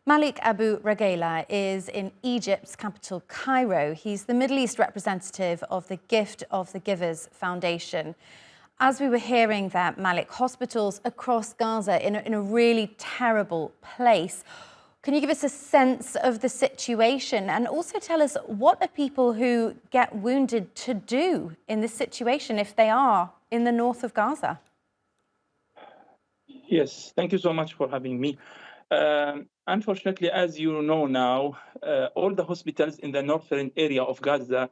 Malik Abou-Rageila is in Egypt's capital, Cairo. He's the Middle East representative of the Gift of the Givers Foundation. As we were hearing that, Malik, hospitals across Gaza in a really terrible place. Can you give us a sense of the situation and also tell us what are people who get wounded to do in this situation if they are in the north of Gaza? Yes, thank you so much for having me. Unfortunately, as you know now, all the hospitals in the northern area of Gaza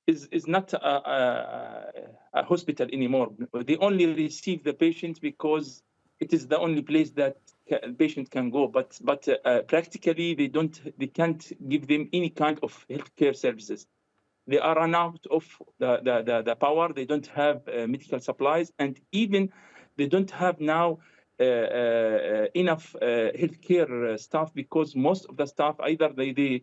is not a hospital anymore. They only receive the patient because it is the only place that patient can go. But practically, they can't give them any kind of healthcare services. They are run out of the power. They don't have medical supplies, and even they don't have now enough healthcare staff, because most of the staff either they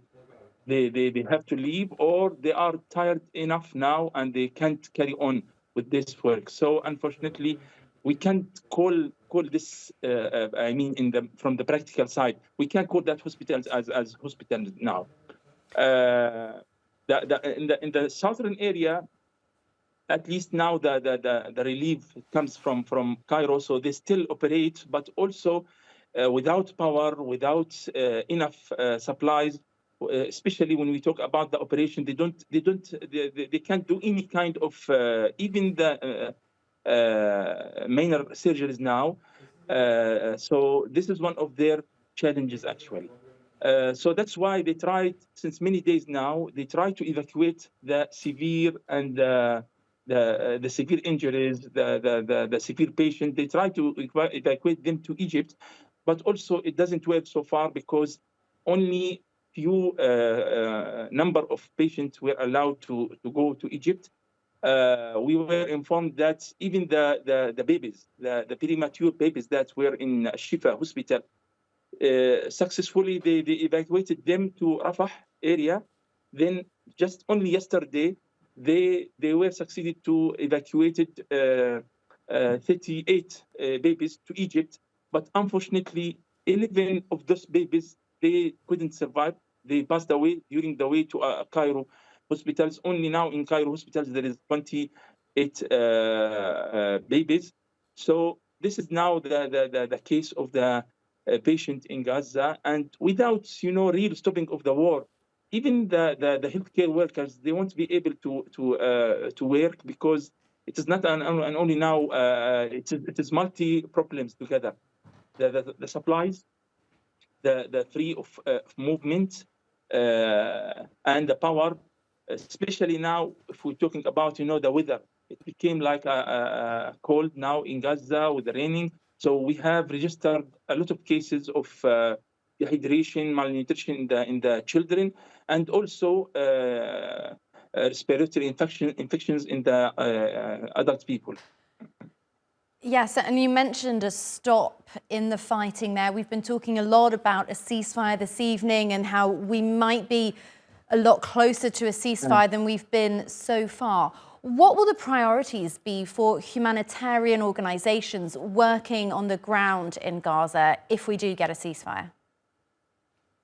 have to leave or they are tired enough now and they can't carry on with this work. So unfortunately, we can't call this. I mean, from the practical side, we can't call that hospitals as hospitals now. In the southern area, at least now the relief comes from Cairo, so they still operate, but also without power, without enough supplies. Especially when we talk about the operation, they can't do any kind of even the minor surgeries now. So this is one of their challenges actually. So that's why they tried, since many days now, they try to evacuate the severe and the severe injuries, the severe patient. They try to evacuate them to Egypt, but also it doesn't work so far because only few number of patients were allowed to go to Egypt. We were informed that even the babies, the premature babies that were in Shifa hospital, successfully they evacuated them to Rafah area. Then just only yesterday they were succeeded to evacuated 38 babies to Egypt, but unfortunately 11 of those babies they couldn't survive. They passed away during the way to Cairo hospitals. Only now in Cairo hospitals there is 28 babies. So this is now the case of the patient in Gaza, and without real stopping of the war, even the healthcare workers, they won't be able to work, because it is not an only now. It is multi problems together. The supplies, the free of movement, and the power. Especially now, if we're talking about the weather, it became like a cold now in Gaza with the raining. So we have registered a lot of cases of dehydration, malnutrition in the children, and also respiratory infections in the adult people. Yes, and you mentioned a stop in the fighting there. We've been talking a lot about a ceasefire this evening and how we might be a lot closer to a ceasefire than we've been so far. What will the priorities be for humanitarian organizations working on the ground in Gaza if we do get a ceasefire?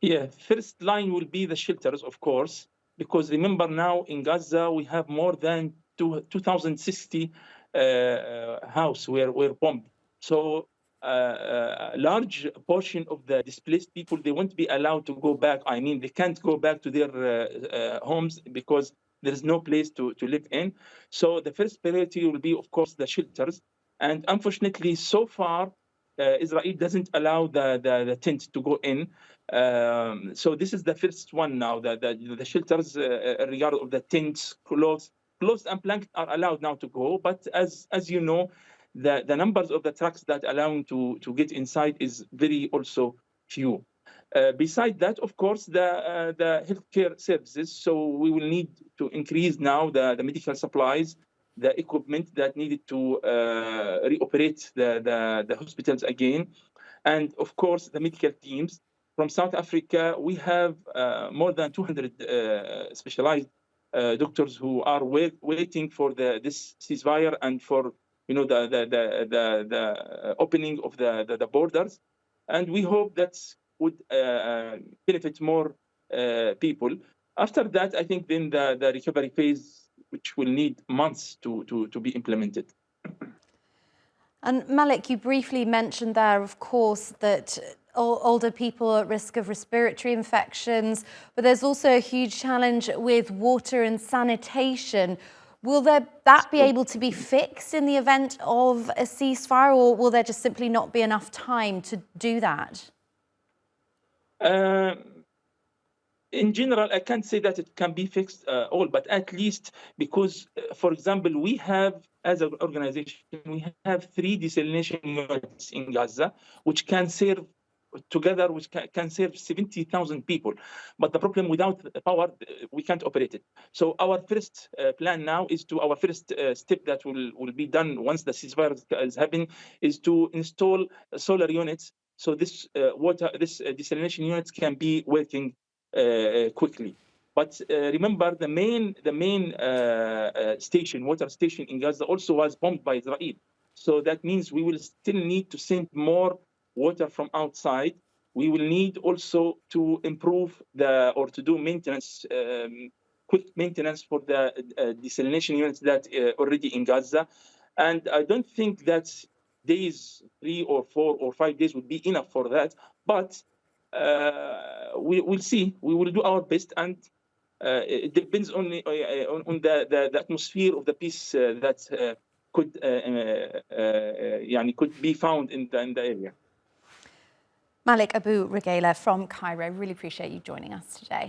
Yeah, first line will be the shelters, of course, because remember now in Gaza we have more than 2,060 houses were bombed. So a large portion of the displaced people, they won't be allowed to go back. I mean, they can't go back to their homes because there is no place to live in. So the first priority will be, of course, the shelters. And unfortunately, so far, Israel doesn't allow the tent to go in. So this is the first one now. The shelters, regard of the tents, clothes and blankets are allowed now to go. But as you know, the numbers of the trucks that allowing to get inside is very also few. Beside that, of course, the healthcare services. So we will need to increase now the medical supplies, the equipment that needed to reoperate the hospitals again, and of course the medical teams. From South Africa, we have more than 200 specialized doctors who are waiting for this ceasefire and for the opening of the borders, and we hope that would benefit more people. After that, I think then the recovery phase, which will need months to be implemented. And Malik, you briefly mentioned there, of course, that older people are at risk of respiratory infections, but there's also a huge challenge with water and sanitation. Will that be able to be fixed in the event of a ceasefire, or will there just simply not be enough time to do that? In general, I can't say that it can be fixed all, but at least because, for example, we have, as an organization, we have 3 desalination units in Gaza, which can serve together, which can serve 70,000 people. But the problem, without power, we can't operate it. So our first plan now is our first step that will be done once the ceasefire is happening, is to install solar units. So this desalination units can be working quickly. But remember, the main water station in Gaza also was bombed by Israel. So that means we will still need to send more water from outside. We will need also to improve or to do maintenance, quick maintenance for the desalination units that already in Gaza. And I don't think that days, 3 or 4 or 5 days would be enough for that. But we'll see. We will do our best, and it depends on the atmosphere of the peace that could be found in the area. Malik Abou-Rageila from Cairo, really appreciate you joining us today.